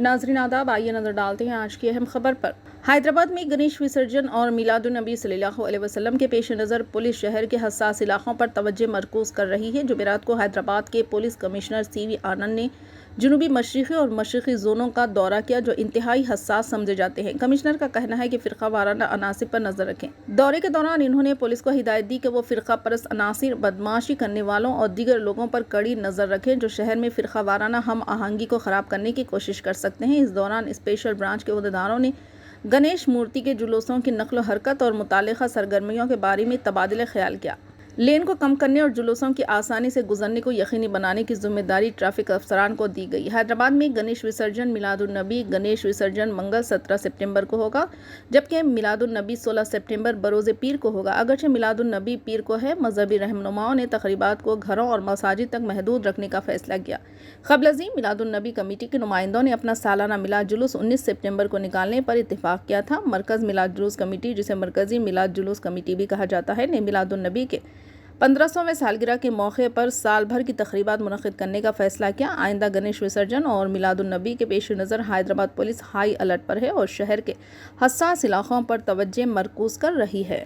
नाज़रीन आदाब, आइए नज़र डालते हैं आज की अहम खबर पर। हैदराबाद में गणेश विसर्जन और मिलादुन्नबी सल्लल्लाहु अलैहि वसल्लम के पेश नज़र पुलिस शहर के हसास इलाकों पर तवज्जो मरकूज़ कर रही है। जुमेरात को हैदराबाद के पुलिस कमिश्नर CV आनंद ने जनूबी मशरक़ी और मशरक़ी जोनों का दौरा किया जो इंतहाई हसास समझे जाते हैं। कमिश्नर का कहना है कि फ़िरक़ा वाराना अनासिर पर नज़र रखें। दौरे के दौरान इन्होंने पुलिस को हिदायत दी कि वो फ़िरक़ा परस्त अनासिर, बदमाशी करने वालों और दीगर लोगों पर कड़ी नज़र रखें जो शहर में फ़िरक़ा वाराना हम आहंगी को ख़राब करने की कोशिश कर सकते हैं। इस दौरान स्पेशल ब्रांच के अहदेदारों ने गणेश मूर्ति के जुलूसों की नक़्ल हरकत और मुतालिका सरगर्मियों के बारे में तबादले ख्याल किया। लेन को कम करने और जुलूसों की आसानी से गुजरने को यकीनी बनाने की जिम्मेदारी ट्रैफिक अफसरान को दी गई। हैदराबाद में गणेश विसर्जन मिलादुन्नबी गणेश विसर्जन मंगल 17 सितंबर को होगा, जबकि मिलादुन्नबी 16 सितंबर बरोज़ पीर को होगा। अगरचे मिलादुन्नबी पीर को है, मजहबी रहनुमाओं ने तकरीबात को घरों और मसाजिद तक महदूद रखने का फैसला किया। क़ब्ल मिलादुन्नबी कमेटी के नुमाइंदों ने अपना सालाना मिलाद जुलूस 19 सितंबर को निकालने पर इत्तेफाक किया था। मरकज़ मिलाद जुलूस कमेटी, जिसे मरकज़ी मिलाद जुलूस कमेटी भी कहा जाता है, ने मिलादुन्नबी के 1500वें सालगिरह के मौके पर साल भर की तकरीबात मुनक़्क़िद करने का फैसला किया। आइंदा गणेश विसर्जन और मिलादुन्नबी के पेश नज़र हैदराबाद पुलिस हाई अलर्ट पर है और शहर के हसास इलाक़ों पर तवज्जो मरकूज़ कर रही है।